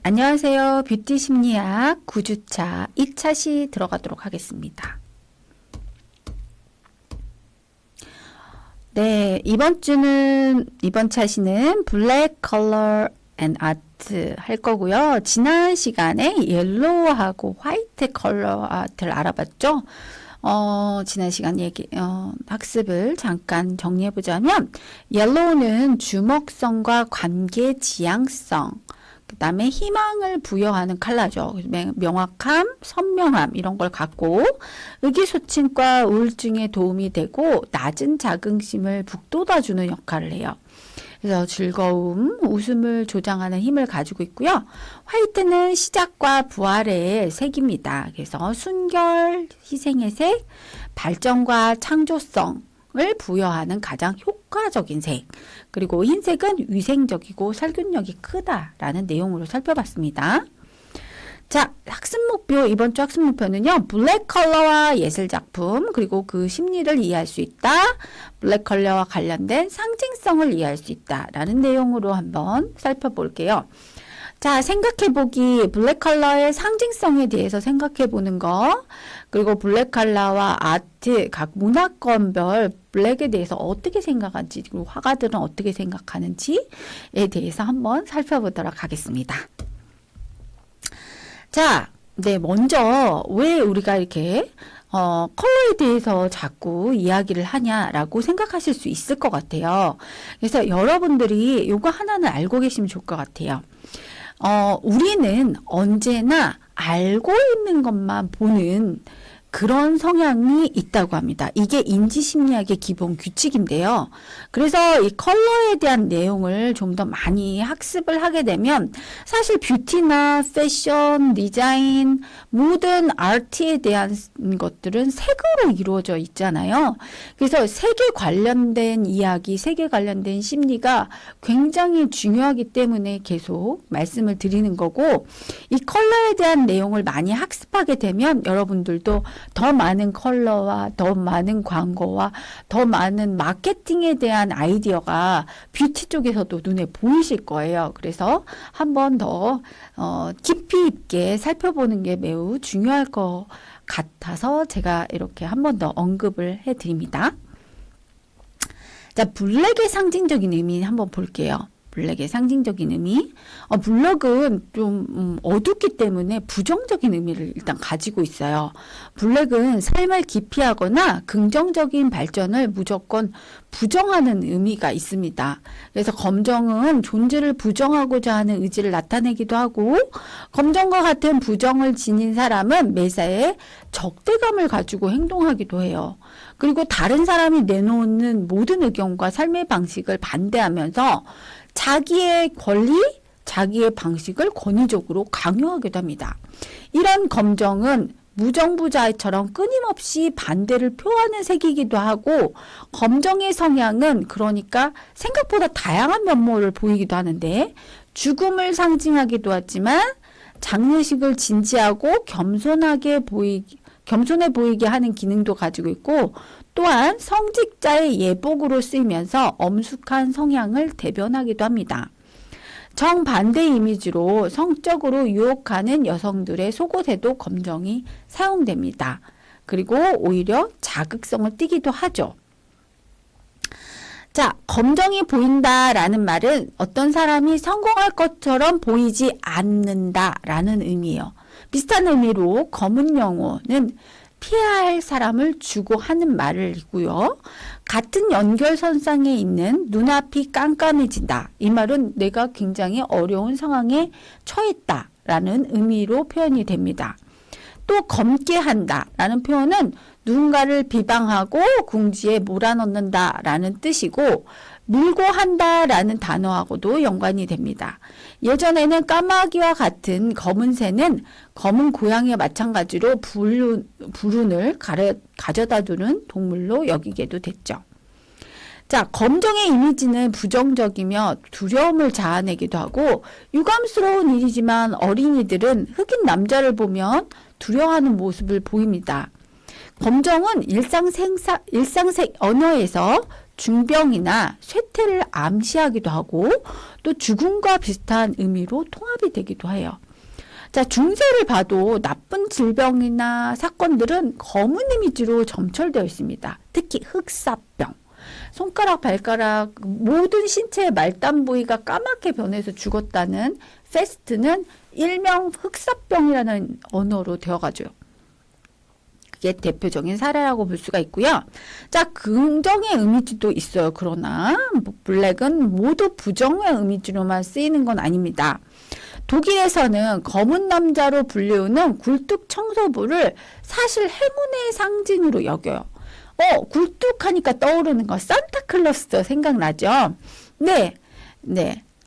안녕하세요. 뷰티 심리학 9주차 2차 시 들어가도록 하겠습니다. 네, 이번 차시는 블랙 컬러 앤 아트 할 거고요. 지난 시간에 옐로우하고 화이트 컬러 아트를 알아봤죠? 지난 시간 학습을 잠깐 정리해보자면, 옐로우는 주목성과 관계 지향성, 그 다음에 희망을 부여하는 컬러죠. 명확함, 선명함 이런 걸 갖고 의기소침과 우울증에 도움이 되고 낮은 자긍심을 북돋아주는 역할을 해요. 그래서 즐거움, 웃음을 조장하는 힘을 가지고 있고요. 화이트는 시작과 부활의 색입니다. 그래서 순결, 희생의 색, 발전과 창조성을 부여하는 가장 효과적인 색. 그리고 흰색은 위생적이고 살균력이 크다라는 내용으로 살펴봤습니다. 자, 학습 목표, 이번 주 학습 목표는요, 블랙 컬러와 예술 작품, 그리고 그 심리를 이해할 수 있다, 블랙 컬러와 관련된 상징성을 이해할 수 있다, 라는 내용으로 한번 살펴볼게요. 자, 생각해보기, 블랙 컬러의 상징성에 대해서 생각해보는 거, 그리고 블랙 컬러와 아트, 각 문화권별 블랙에 대해서 어떻게 생각하는지, 그리고 화가들은 어떻게 생각하는지에 대해서 한번 살펴보도록 하겠습니다. 자, 네, 먼저 왜 우리가 이렇게 컬러에 대해서 자꾸 이야기를 하냐라고 생각하실 수 있을 것 같아요. 그래서 여러분들이 요거 하나는 알고 계시면 좋을 것 같아요. 우리는 언제나 알고 있는 것만 보는 그런 성향이 있다고 합니다. 이게 인지심리학의 기본 규칙인데요. 그래서 이 컬러에 대한 내용을 좀 더 많이 학습을 하게 되면 사실 뷰티나 패션, 디자인, 모든 아트에 대한 것들은 색으로 이루어져 있잖아요. 그래서 색에 관련된 이야기, 색에 관련된 심리가 굉장히 중요하기 때문에 계속 말씀을 드리는 거고, 이 컬러에 대한 내용을 많이 학습하게 되면 여러분들도 더 많은 컬러와 더 많은 광고와 더 많은 마케팅에 대한 아이디어가 뷰티 쪽에서도 눈에 보이실 거예요. 그래서 한 번 더 깊이 있게 살펴보는 게 매우 중요할 것 같아서 제가 이렇게 한 번 더 언급을 해드립니다. 자, 블랙의 상징적인 의미 한번 볼게요. 블랙의 상징적인 의미. 블랙은 좀 어둡기 때문에 부정적인 의미를 일단 가지고 있어요. 블랙은 삶을 기피하거나 긍정적인 발전을 무조건 부정하는 의미가 있습니다. 그래서 검정은 존재를 부정하고자 하는 의지를 나타내기도 하고, 검정과 같은 부정을 지닌 사람은 매사에 적대감을 가지고 행동하기도 해요. 그리고 다른 사람이 내놓는 모든 의견과 삶의 방식을 반대하면서 자기의 권리, 자기의 방식을 권위적으로 강요하기도 합니다. 이런 검정은 무정부자처럼 끊임없이 반대를 표하는 색이기도 하고, 검정의 성향은 그러니까 생각보다 다양한 면모를 보이기도 하는데, 죽음을 상징하기도 하지만 장례식을 진지하고 겸손해 보이게 하는 기능도 가지고 있고, 또한 성직자의 예복으로 쓰이면서 엄숙한 성향을 대변하기도 합니다. 정반대 이미지로 성적으로 유혹하는 여성들의 속옷에도 검정이 사용됩니다. 그리고 오히려 자극성을 띠기도 하죠. 자, 검정이 보인다라는 말은 어떤 사람이 성공할 것처럼 보이지 않는다라는 의미예요. 비슷한 의미로 검은 영혼은 피해야 할 사람을 주고 하는 말이고요. 같은 연결선상에 있는 눈앞이 깜깜해진다. 이 말은 내가 굉장히 어려운 상황에 처했다라는 의미로 표현이 됩니다. 또 검게 한다라는 표현은 누군가를 비방하고 궁지에 몰아넣는다라는 뜻이고, 물고 한다라는 단어하고도 연관이 됩니다. 예전에는 까마귀와 같은 검은 새는 검은 고양이와 마찬가지로 불운을 가져다 두는 동물로 여기게도 됐죠. 자, 검정의 이미지는 부정적이며 두려움을 자아내기도 하고, 유감스러운 일이지만 어린이들은 흑인 남자를 보면 두려워하는 모습을 보입니다. 검정은 일상색 언어에서 중병이나 쇠퇴를 암시하기도 하고 또 죽음과 비슷한 의미로 통합이 되기도 해요. 자, 중세를 봐도 나쁜 질병이나 사건들은 검은 이미지로 점철되어 있습니다. 특히 흑사병. 손가락, 발가락, 모든 신체의 말단 부위가 까맣게 변해서 죽었다는 페스트는 일명 흑사병이라는 언어로 되어가죠. 그게 대표적인 사례라고 볼 수가 있고요. 자, 긍정의 이미지도 있어요. 그러나 블랙은 모두 부정의 이미지로만 쓰이는 건 아닙니다. 독일에서는 검은 남자로 불리우는 굴뚝 청소부를 사실 행운의 상징으로 여겨요. 굴뚝하니까 떠오르는 거 산타클로스 생각나죠? 네.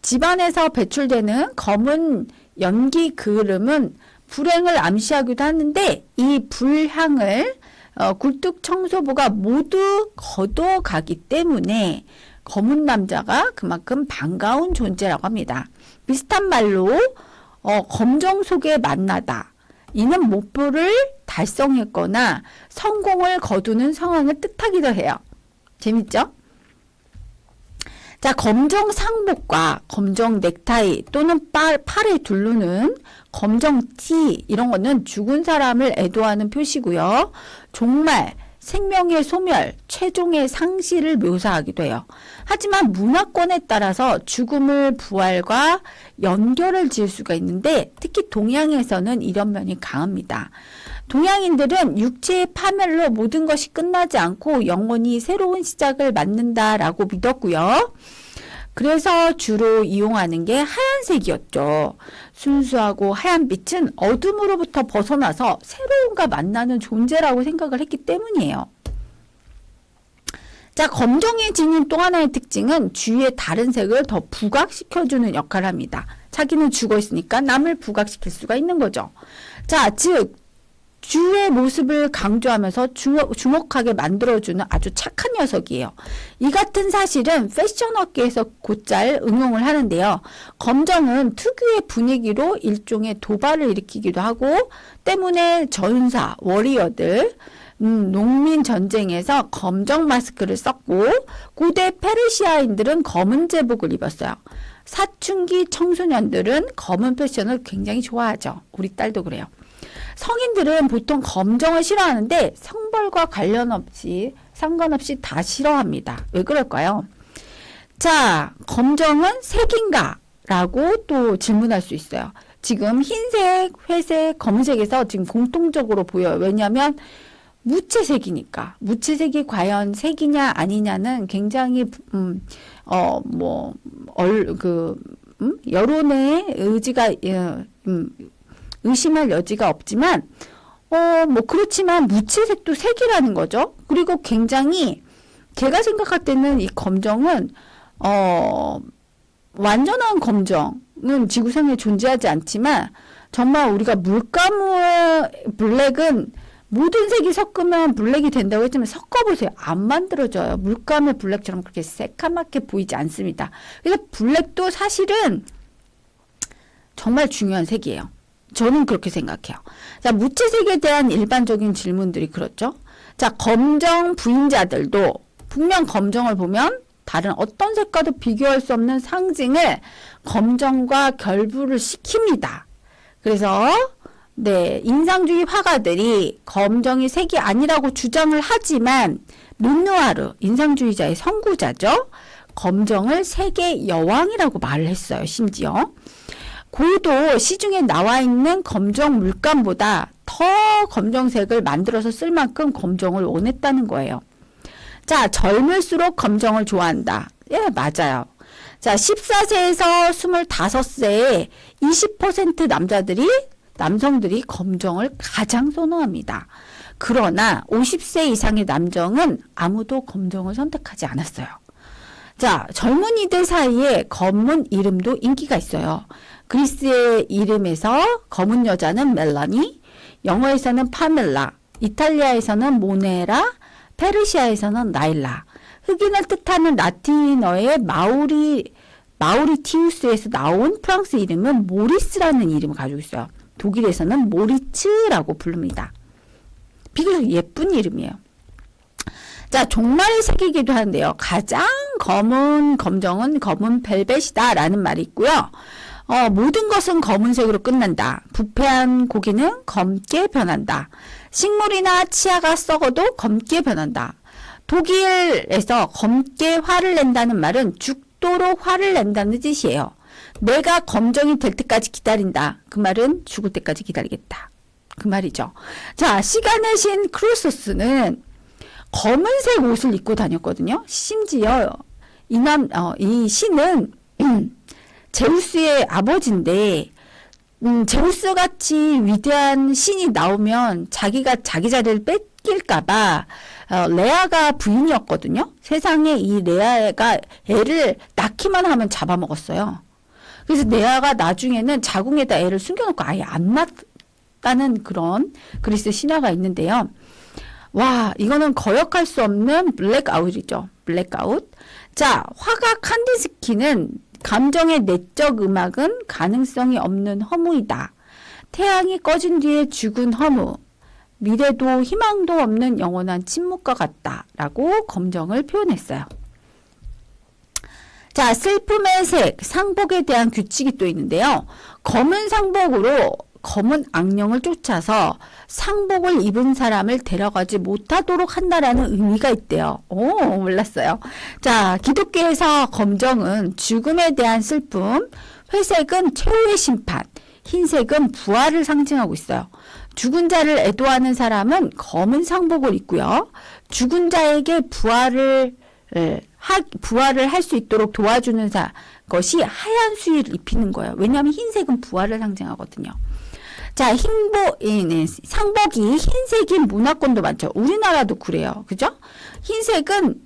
집안에서 배출되는 검은 연기 그을음은 불행을 암시하기도 하는데 이 불향을 굴뚝 청소부가 모두 걷어가기 때문에 검은 남자가 그만큼 반가운 존재라고 합니다. 비슷한 말로 검정 속에 만나다. 이는 목표를 달성했거나 성공을 거두는 상황을 뜻하기도 해요. 재밌죠? 자, 검정 상복과 검정 넥타이 또는 팔에 두르는 검정 티 이런 거는 죽은 사람을 애도하는 표시고요. 종말, 생명의 소멸, 최종의 상실을 묘사하기도 해요. 하지만 문화권에 따라서 죽음을 부활과 연결을 지을 수가 있는데 특히 동양에서는 이런 면이 강합니다. 동양인들은 육체의 파멸로 모든 것이 끝나지 않고 영원히 새로운 시작을 맞는다라고 믿었고요. 그래서 주로 이용하는 게 하얀색이었죠. 순수하고 하얀 빛은 어둠으로부터 벗어나서 새로움과 만나는 존재라고 생각을 했기 때문이에요. 자, 검정이 지닌 또 하나의 특징은 주위의 다른 색을 더 부각시켜주는 역할을 합니다. 자기는 죽어 있으니까 남을 부각시킬 수가 있는 거죠. 자, 즉 주의 모습을 강조하면서 주목하게 만들어주는 아주 착한 녀석이에요. 이 같은 사실은 패션업계에서 곧잘 응용을 하는데요. 검정은 특유의 분위기로 일종의 도발을 일으키기도 하고 때문에 전사, 워리어들, 농민 전쟁에서 검정 마스크를 썼고 고대 페르시아인들은 검은 제복을 입었어요. 사춘기 청소년들은 검은 패션을 굉장히 좋아하죠. 우리 딸도 그래요. 성인들은 보통 검정을 싫어하는데 성별과 상관없이 다 싫어합니다. 왜 그럴까요? 자, 검정은 색인가? 라고 또 질문할 수 있어요. 지금 흰색, 회색, 검은색에서 지금 공통적으로 보여요. 왜냐하면 무채색이니까. 무채색이 과연 색이냐 아니냐는 굉장히 여론의 의지가 의심할 여지가 없지만 그렇지만 무채색도 색이라는 거죠. 그리고 굉장히 제가 생각할 때는 이 검정은 완전한 검정은 지구상에 존재하지 않지만 정말 우리가 물감의 블랙은 모든 색이 섞으면 블랙이 된다고 했지만 섞어보세요. 안 만들어져요. 물감의 블랙처럼 그렇게 새카맣게 보이지 않습니다. 그래서 블랙도 사실은 정말 중요한 색이에요. 저는 그렇게 생각해요. 자, 무채색에 대한 일반적인 질문들이 그렇죠. 자, 검정 부인자들도 분명 검정을 보면 다른 어떤 색과도 비교할 수 없는 상징을 검정과 결부를 시킵니다. 그래서 인상주의 화가들이 검정이 색이 아니라고 주장을 하지만 르누아르, 인상주의자의 선구자죠. 검정을 색의 여왕이라고 말을 했어요. 심지어. 고도 시중에 나와 있는 검정 물감보다 더 검정색을 만들어서 쓸 만큼 검정을 원했다는 거예요. 자, 젊을수록 검정을 좋아한다. 예, 맞아요. 자, 14세에서 25세에 20% 남성들이 검정을 가장 선호합니다. 그러나 50세 이상의 남성은 아무도 검정을 선택하지 않았어요. 자, 젊은이들 사이에 검은 이름도 인기가 있어요. 그리스의 이름에서 검은 여자는 멜라니, 영어에서는 파멜라, 이탈리아에서는 모네라, 페르시아에서는 나일라, 흑인을 뜻하는 라틴어의 마우리티우스에서 나온 프랑스 이름은 모리스라는 이름을 가지고 있어요. 독일에서는 모리츠라고 부릅니다. 비교적 예쁜 이름이에요. 자, 종말의 색이기도 한데요. 가장 검은 검정은 검은 벨벳이다 라는 말이 있고요. 모든 것은 검은색으로 끝난다. 부패한 고기는 검게 변한다. 식물이나 치아가 썩어도 검게 변한다. 독일에서 검게 화를 낸다는 말은 죽도록 화를 낸다는 뜻이에요. 내가 검정이 될 때까지 기다린다. 그 말은 죽을 때까지 기다리겠다. 그 말이죠. 자, 시간의 신 크루소스는 검은색 옷을 입고 다녔거든요. 심지어 이 신은 제우스의 아버지인데 제우스 같이 위대한 신이 나오면 자기가 자기 자리를 뺏길까봐 레아가 부인이었거든요. 세상에 이 레아가 애를 낳기만 하면 잡아먹었어요. 그래서 레아가 나중에는 자궁에다 애를 숨겨놓고 아예 안 낳았다는 그런 그리스 신화가 있는데요. 와, 이거는 거역할 수 없는 블랙아웃이죠. 블랙아웃. 자, 화가 칸디스키는 감정의 내적 음악은 가능성이 없는 허무이다. 태양이 꺼진 뒤에 죽은 허무. 미래도 희망도 없는 영원한 침묵과 같다. 라고 검정을 표현했어요. 자, 슬픔의 색, 상복에 대한 규칙이 또 있는데요. 검은 상복으로 검은 악령을 쫓아서 상복을 입은 사람을 데려가지 못하도록 한다라는 의미가 있대요. 오, 몰랐어요. 자, 기독교에서 검정은 죽음에 대한 슬픔, 회색은 최후의 심판, 흰색은 부활을 상징하고 있어요. 죽은 자를 애도하는 사람은 검은 상복을 입고요. 죽은 자에게 부활을 할 수 있도록 도와주는 것이 하얀 수의를 입히는 거예요. 왜냐하면 흰색은 부활을 상징하거든요. 자, 상복이 흰색인 문화권도 많죠. 우리나라도 그래요. 그죠? 흰색은,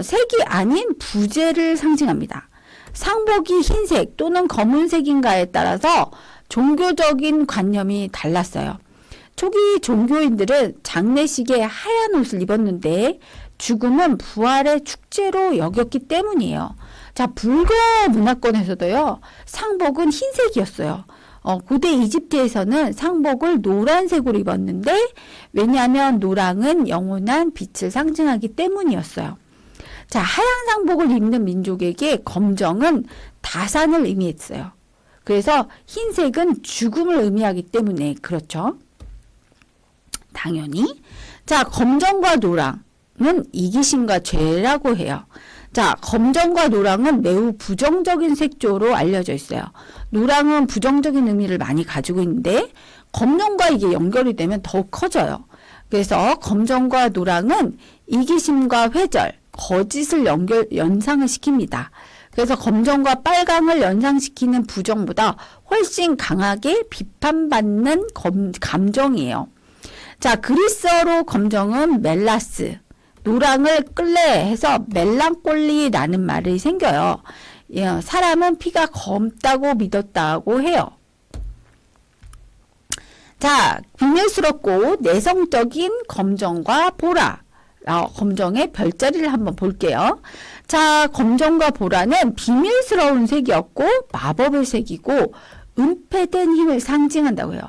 색이 아닌 부재를 상징합니다. 상복이 흰색 또는 검은색인가에 따라서 종교적인 관념이 달랐어요. 초기 종교인들은 장례식에 하얀 옷을 입었는데 죽음은 부활의 축제로 여겼기 때문이에요. 자, 불교 문화권에서도요, 상복은 흰색이었어요. 고대 이집트에서는 상복을 노란색으로 입었는데 왜냐하면 노랑은 영원한 빛을 상징하기 때문이었어요. 자, 하얀 상복을 입는 민족에게 검정은 다산을 의미했어요. 그래서 흰색은 죽음을 의미하기 때문에 그렇죠. 당연히. 자, 검정과 노랑은 이기심과 죄라고 해요. 자, 검정과 노랑은 매우 부정적인 색조로 알려져 있어요. 노랑은 부정적인 의미를 많이 가지고 있는데 검정과 이게 연결이 되면 더욱 커져요. 그래서 검정과 노랑은 이기심과 회절, 거짓을 연상을 시킵니다. 그래서 검정과 빨강을 연상시키는 부정보다 훨씬 강하게 비판받는 감정이에요. 자, 그리스어로 검정은 멜라스, 노랑을 끌레해서 멜랑꼴리라는 말이 생겨요. 사람은 피가 검다고 믿었다고 해요. 자, 비밀스럽고 내성적인 검정과 보라. 검정의 별자리를 한번 볼게요. 자, 검정과 보라는 비밀스러운 색이었고 마법의 색이고 은폐된 힘을 상징한다고요.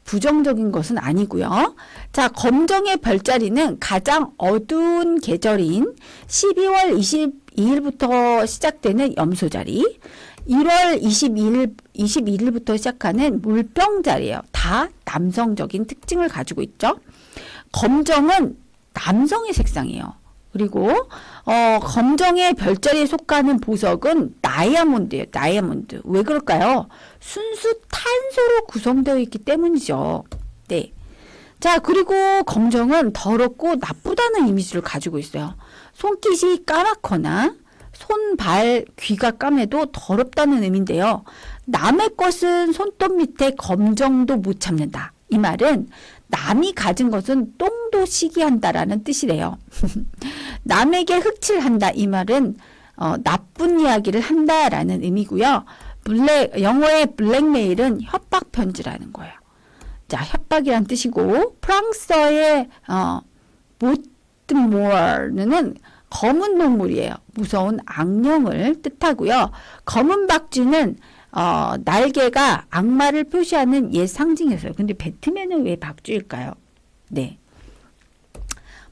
부정적인 것은 아니고요. 자, 검정의 별자리는 가장 어두운 계절인 12월 22일부터 시작되는 염소자리, 1월 22일부터 시작하는 물병자리예요. 다 남성적인 특징을 가지고 있죠. 검정은 남성의 색상이에요. 그리고 검정의 별자리에 속하는 보석은 다이아몬드예요. 다이아몬드. 왜 그럴까요? 순수 탄소로 구성되어 있기 때문이죠. 네. 자, 그리고 검정은 더럽고 나쁘다는 이미지를 가지고 있어요. 손깃이 까맣거나 손, 발, 귀가 까매도 더럽다는 의미인데요. 남의 것은 손톱 밑에 검정도 못 참는다. 이 말은 남이 가진 것은 똥도 시기한다라는 뜻이래요. 남에게 흑칠한다. 이 말은 나쁜 이야기를 한다라는 의미고요. 영어의 블랙메일은 협박 편지라는 거예요. 자, 협박이란 뜻이고 프랑스어의 모트모어는 검은 동물이에요. 무서운 악령을 뜻하고요. 검은 박쥐는 날개가 악마를 표시하는 옛 상징이었어요. 근데 배트맨은 왜 박쥐일까요? 네.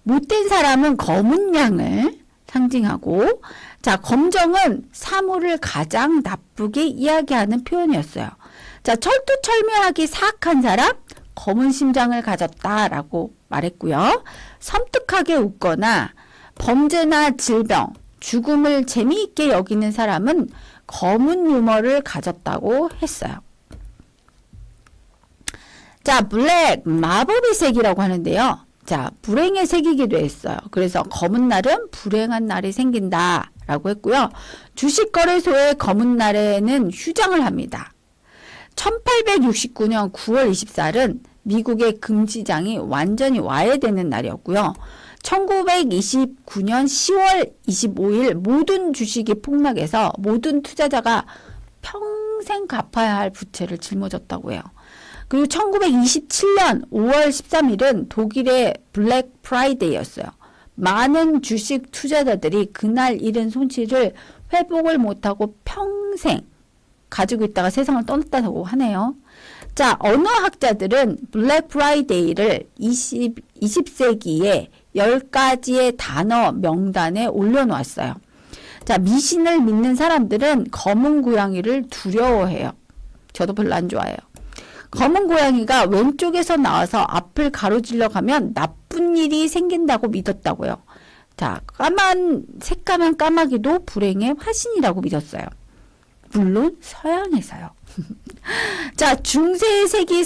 못된 사람은 검은 양을 상징하고, 자, 검정은 사물을 가장 나쁘게 이야기하는 표현이었어요. 자, 철두철미하게 사악한 사람, 검은 심장을 가졌다라고 말했고요. 섬뜩하게 웃거나 범죄나 질병, 죽음을 재미있게 여기는 사람은 검은 유머를 가졌다고 했어요. 자, 블랙, 마법의 색이라고 하는데요. 자, 불행의 색이기도 했어요. 그래서 검은 날은 불행한 날이 생긴다라고 했고요. 주식거래소의 검은 날에는 휴장을 합니다. 1869년 9월 24일은 미국의 금시장이 완전히 와해되는 날이었고요. 1929년 10월 25일 모든 주식이 폭락해서 모든 투자자가 평생 갚아야 할 부채를 짊어졌다고 해요. 그리고 1927년 5월 13일은 독일의 블랙 프라이데이였어요. 많은 주식 투자자들이 그날 잃은 손실을 회복을 못하고 평생 가지고 있다가 세상을 떠났다고 하네요. 자, 언어학자들은 블랙 프라이데이를 20세기에 10가지의 단어 명단에 올려놓았어요. 자, 미신을 믿는 사람들은 검은 고양이를 두려워해요. 저도 별로 안 좋아해요. 검은 고양이가 왼쪽에서 나와서 앞을 가로질러 가면 나쁜 일이 생긴다고 믿었다고요. 자, 새까만 까마귀도 불행의 화신이라고 믿었어요. 물론 서양에서요. 자, 중세의 색이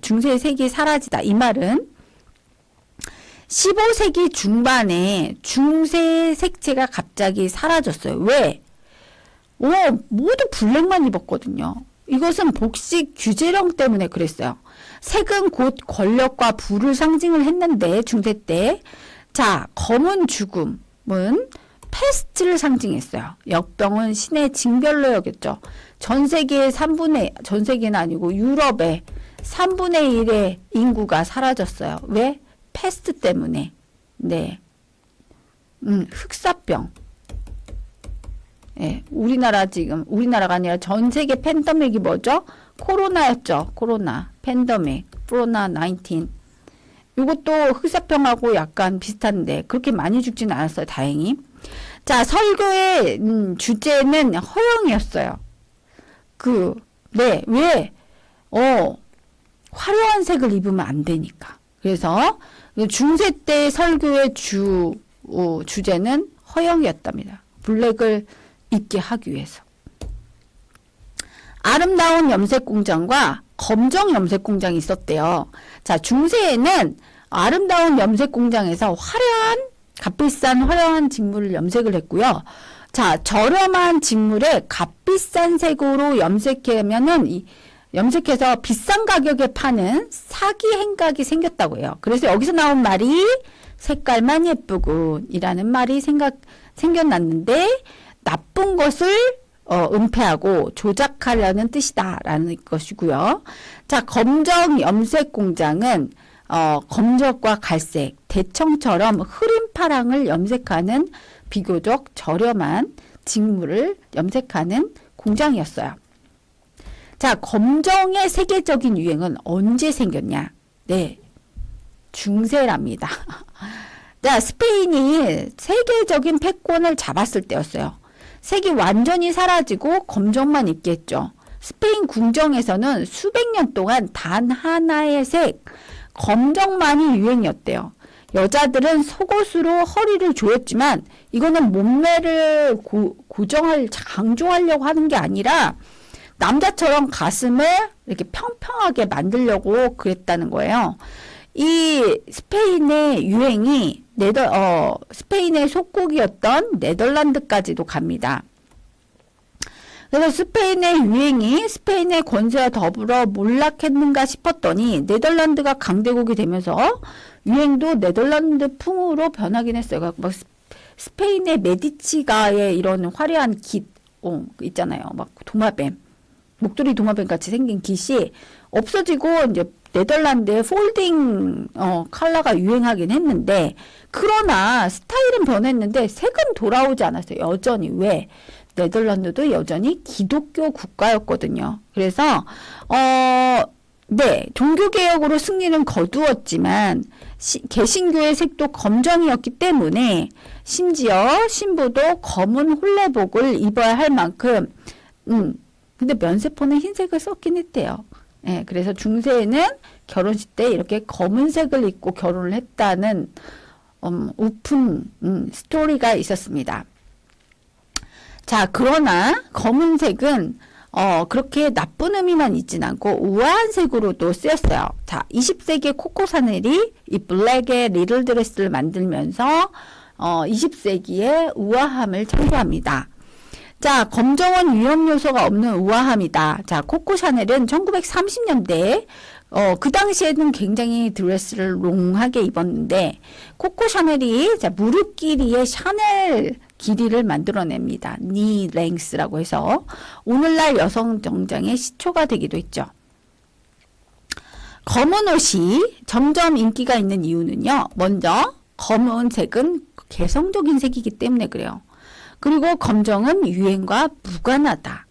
중세의 색이 사라지다. 이 말은 15세기 중반에 중세의 색채가 갑자기 사라졌어요. 왜? 모두 블랙만 입었거든요. 이것은 복식 규제령 때문에 그랬어요. 색은 곧 권력과 부를 상징을 했는데 중세 때, 자, 검은 죽음은 패스트를 상징했어요. 역병은 신의 징별로 여겼죠. 전 세계는 아니고 유럽의 3분의 1의 인구가 사라졌어요. 왜? 패스트 때문에. 네. 흑사병. 예, 우리나라가 아니라 전 세계 팬데믹이 뭐죠? 코로나였죠. 코로나, 팬데믹, 코로나 19. 이것도 흑사병하고 약간 비슷한데 그렇게 많이 죽지는 않았어요. 다행히. 자, 설교의 주제는 허영이었어요. 왜? 화려한 색을 입으면 안 되니까. 그래서 중세 때 설교의 주제는 허영이었답니다. 블랙을 입게 하기 위해서. 아름다운 염색 공장과 검정 염색 공장이 있었대요. 자, 중세에는 아름다운 염색 공장에서 값비싼 화려한 직물을 염색을 했고요. 자, 저렴한 직물에 값비싼 색으로 염색해서 비싼 가격에 파는 사기 행각이 생겼다고 해요. 그래서 여기서 나온 말이 색깔만 예쁘군이라는 말이 생겨났는데 나쁜 것을 은폐하고 조작하려는 뜻이다라는 것이고요. 자, 검정 염색 공장은 검정과 갈색, 대청처럼 흐린 파랑을 염색하는 비교적 저렴한 직물을 염색하는 공장이었어요. 자, 검정의 세계적인 유행은 언제 생겼냐? 네, 중세랍니다. 자, 스페인이 세계적인 패권을 잡았을 때였어요. 색이 완전히 사라지고 검정만 입게 했죠. 스페인 궁정에서는 수백 년 동안 단 하나의 색, 검정만이 유행이었대요. 여자들은 속옷으로 허리를 조였지만 이거는 몸매를 강조하려고 하는 게 아니라 남자처럼 가슴을 이렇게 평평하게 만들려고 그랬다는 거예요. 이 스페인의 유행이 스페인의 속국이었던 네덜란드까지도 갑니다. 그래서 스페인의 유행이 스페인의 권세와 더불어 몰락했는가 싶었더니 네덜란드가 강대국이 되면서 유행도 네덜란드 풍으로 변하긴 했어요. 막 스페인의 메디치가의 이런 화려한 깃, 있잖아요. 막 도마뱀, 목도리 도마뱀 같이 생긴 깃이 없어지고 이제 네덜란드의 폴딩 컬러가 유행하긴 했는데, 그러나 스타일은 변했는데 색은 돌아오지 않았어요. 여전히. 왜? 네덜란드도 여전히 기독교 국가였거든요. 그래서 네, 종교개혁으로 승리는 거두었지만 개신교의 색도 검정이었기 때문에 심지어 신부도 검은 홀레복을 입어야 할 만큼 근데 면세포는 흰색을 썼긴 했대요. 예, 그래서 중세에는 결혼식 때 이렇게 검은색을 입고 결혼을 했다는 오픈 스토리가 있었습니다. 자, 그러나 검은색은 그렇게 나쁜 의미만 있진 않고 우아한 색으로도 쓰였어요. 자, 20세기에 코코 샤넬이 이 블랙의 리틀 드레스를 만들면서 20세기의 우아함을 창조합니다. 자, 검정은 위험 요소가 없는 우아함이다. 자, 코코 샤넬은 1930년대에 그 당시에는 굉장히 드레스를 롱하게 입었는데 코코 샤넬이 자, 무릎 길이의 샤넬 길이를 만들어냅니다. 니 랭스라고 해서 오늘날 여성 정장의 시초가 되기도 했죠. 검은 옷이 점점 인기가 있는 이유는요. 먼저 검은색은 개성적인 색이기 때문에 그래요. 그리고 검정은 유행과 무관하다.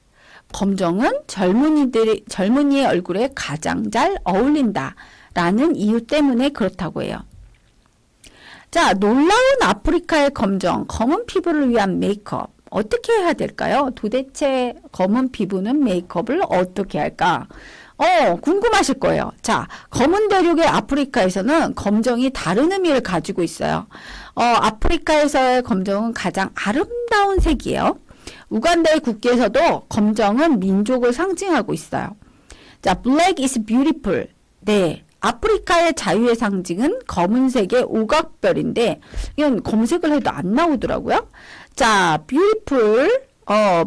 검정은 젊은이의 얼굴에 가장 잘 어울린다라는 이유 때문에 그렇다고 해요. 자, 놀라운 아프리카의 검은 피부를 위한 메이크업. 어떻게 해야 될까요? 도대체 검은 피부는 메이크업을 어떻게 할까? 궁금하실 거예요. 자, 검은 대륙의 아프리카에서는 검정이 다른 의미를 가지고 있어요. 아프리카에서의 검정은 가장 아름다운 색이에요. 우간다의 국기에서도 검정은 민족을 상징하고 있어요. 자, Black is beautiful. 네. 아프리카의 자유의 상징은 검은색의 오각별인데, 이건 검색을 해도 안 나오더라고요. 자, beautiful.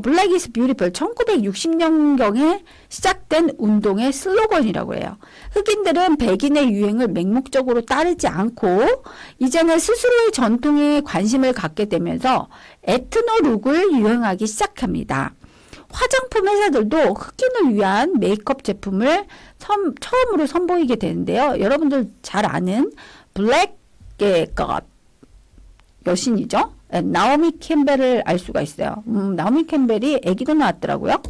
Black is beautiful. 1960년경에 시작된 운동의 슬로건이라고 해요. 흑인들은 백인의 유행을 맹목적으로 따르지 않고 이제는 스스로의 전통에 관심을 갖게 되면서 에트노룩을 유행하기 시작합니다. 화장품 회사들도 흑인을 위한 메이크업 제품을 처음으로 선보이게 되는데요. 여러분들 잘 아는 블랙의 여신이죠. 나오미 캠벨을 알 수가 있어요. 나오미 캠벨이 애기도 나왔더라고요.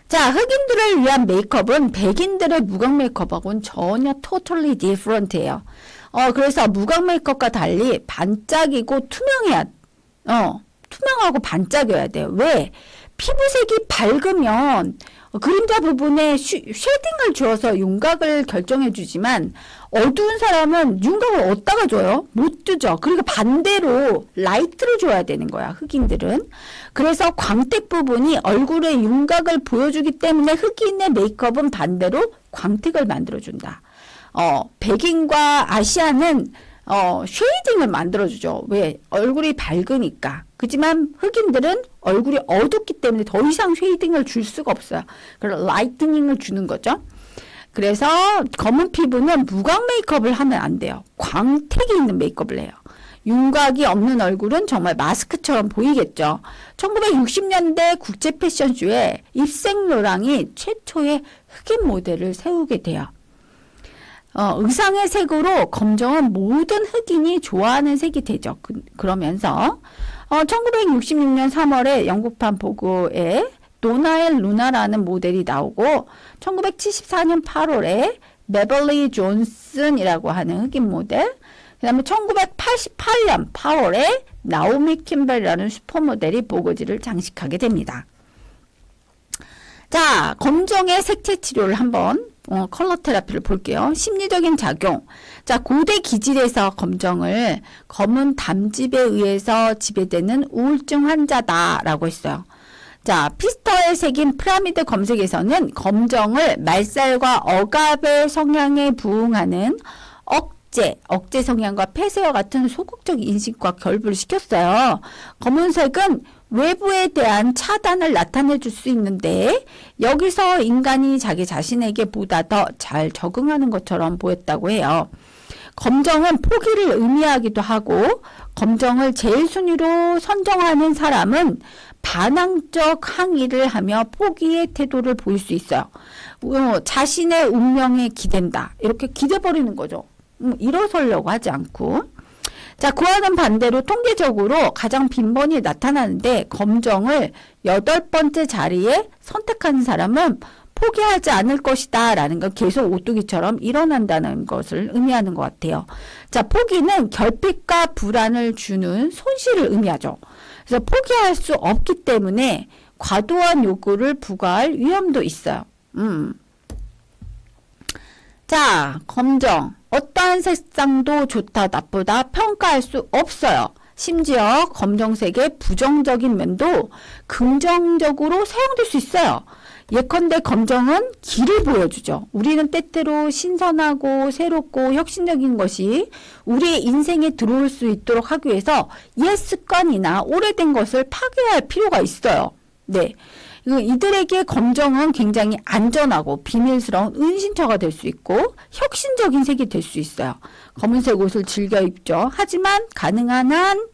자, 흑인들을 위한 메이크업은 백인들의 무광 메이크업하고는 전혀 totally different예요. 그래서 무광 메이크업과 달리 반짝이고 투명하고 반짝여야 돼요. 왜? 피부색이 밝으면 그림자 부분에 쉐딩을 주어서 윤곽을 결정해 주지만 어두운 사람은 윤곽을 어디다가 줘요? 못 주죠. 그러니까 반대로 라이트를 줘야 되는 거야, 흑인들은. 그래서 광택 부분이 얼굴의 윤곽을 보여주기 때문에 흑인의 메이크업은 반대로 광택을 만들어준다. 백인과 아시아는 쉐이딩을 만들어주죠. 왜? 얼굴이 밝으니까. 그렇지만 흑인들은 얼굴이 어둡기 때문에 더 이상 쉐이딩을 줄 수가 없어요. 그래서 라이트닝을 주는 거죠. 그래서 검은 피부는 무광 메이크업을 하면 안 돼요. 광택이 있는 메이크업을 해요. 윤곽이 없는 얼굴은 정말 마스크처럼 보이겠죠. 1960년대 국제 패션쇼에 입생로랑이 최초의 흑인 모델을 세우게 돼요. 의상의 색으로 검정은 모든 흑인이 좋아하는 색이 되죠. 그러면서 1966년 3월에 영국판 보고에 도나엘 루나라는 모델이 나오고 1974년 8월에 메벌리 존슨이라고 하는 흑인 모델, 그 다음에 1988년 8월에 나오미 캠벨이라는 슈퍼모델이 보고지를 장식하게 됩니다. 자, 검정의 색채 치료를 한번 컬러 테라피를 볼게요. 심리적인 작용. 자, 고대 기질에서 검정을 검은 담즙에 의해서 지배되는 우울증 환자다라고 했어요. 자, 피스터의 색인 피라미드 검색에서는 검정을 말살과 억압의 성향에 부응하는 억제 성향과 폐쇄와 같은 소극적 인식과 결부를 시켰어요. 검은색은 외부에 대한 차단을 나타내 줄 수 있는데 여기서 인간이 자기 자신에게 보다 더 잘 적응하는 것처럼 보였다고 해요. 검정은 포기를 의미하기도 하고 검정을 제일 순위로 선정하는 사람은 반항적 항의를 하며 포기의 태도를 보일 수 있어요. 자신의 운명에 기댄다. 이렇게 기대버리는 거죠. 일어서려고 하지 않고. 자, 그와는 반대로 통계적으로 가장 빈번히 나타나는데 검정을 8번째 자리에 선택하는 사람은 포기하지 않을 것이다 라는 건 계속 오뚜기처럼 일어난다는 것을 의미하는 것 같아요. 자, 포기는 결핍과 불안을 주는 손실을 의미하죠. 그래서 포기할 수 없기 때문에 과도한 요구를 부과할 위험도 있어요. 자, 검정. 어떠한 색상도 좋다, 나쁘다 평가할 수 없어요. 심지어 검정색의 부정적인 면도 긍정적으로 사용될 수 있어요. 예컨대 검정은 길을 보여주죠. 우리는 때때로 신선하고 새롭고 혁신적인 것이 우리의 인생에 들어올 수 있도록 하기 위해서 옛 습관이나 오래된 것을 파괴할 필요가 있어요. 네. 이들에게 검정은 굉장히 안전하고 비밀스러운 은신처가 될 수 있고 혁신적인 색이 될 수 있어요. 검은색 옷을 즐겨 입죠. 하지만 가능한 한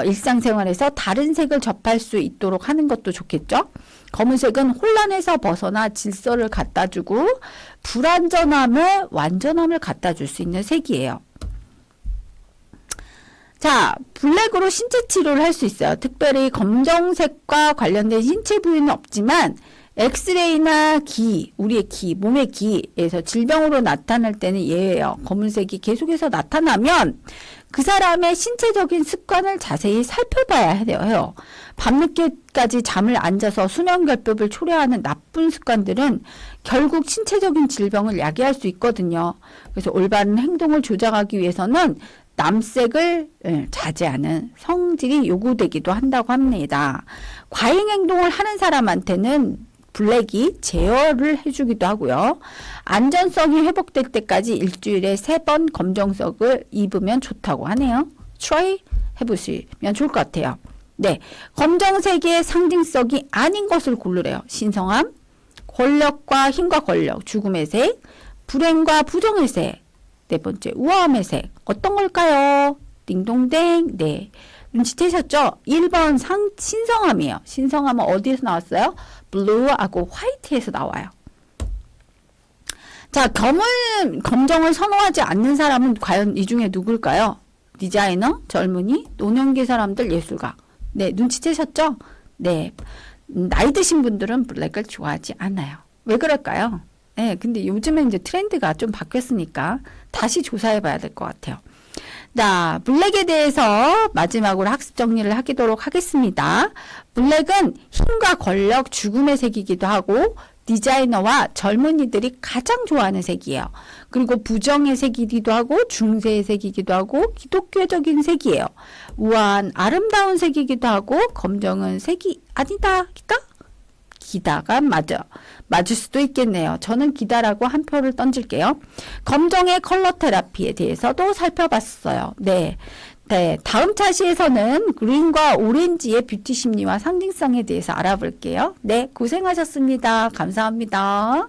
일상생활에서 다른 색을 접할 수 있도록 하는 것도 좋겠죠. 검은색은 혼란에서 벗어나 질서를 갖다주고 불완전함에 완전함을 갖다줄 수 있는 색이에요. 자, 블랙으로 신체 치료를 할 수 있어요. 특별히 검정색과 관련된 신체 부위는 없지만 엑스레이나 우리의 몸의 기에서 질병으로 나타날 때는 예외예요. 검은색이 계속해서 나타나면 그 사람의 신체적인 습관을 자세히 살펴봐야 해요. 밤늦게까지 잠을 안 자서 수면결핍을 초래하는 나쁜 습관들은 결국 신체적인 질병을 야기할 수 있거든요. 그래서 올바른 행동을 조작하기 위해서는 남색을 자제하는 성질이 요구되기도 한다고 합니다. 과잉 행동을 하는 사람한테는 블랙이 제어를 해주기도 하고요. 안전성이 회복될 때까지 일주일에 3번 검정색을 입으면 좋다고 하네요. 트라이 해보시면 좋을 것 같아요. 네, 검정색의 상징성이 아닌 것을 고르래요. 신성함, 권력과 힘과 권력, 죽음의 색, 불행과 부정의 색, 네 번째 우아함의 색. 어떤 걸까요? 띵동댕. 네, 눈치채셨죠? 1번 신성함이에요. 신성함은 어디에서 나왔어요? 블루하고 화이트에서 나와요. 자, 검정을 선호하지 않는 사람은 과연 이 중에 누굴까요? 디자이너, 젊은이, 노년기 사람들, 예술가. 네, 눈치채셨죠? 네, 나이 드신 분들은 블랙을 좋아하지 않아요. 왜 그럴까요? 네, 근데 요즘에 이제 트렌드가 좀 바뀌었으니까 다시 조사해 봐야 될 것 같아요. 자, 블랙에 대해서 마지막으로 학습 정리를 하도록 하겠습니다. 블랙은 힘과 권력, 죽음의 색이기도 하고 디자이너와 젊은이들이 가장 좋아하는 색이에요. 그리고 부정의 색이기도 하고 중세의 색이기도 하고 기독교적인 색이에요. 우아한 아름다운 색이기도 하고 검정은 색이 아니다. 기다가 맞을 수도 있겠네요. 저는 기다라고 한 표를 던질게요. 검정의 컬러 테라피에 대해서도 살펴봤어요. 네. 다음 차시에서는 그린과 오렌지의 뷰티 심리와 상징성에 대해서 알아볼게요. 네, 고생하셨습니다. 감사합니다.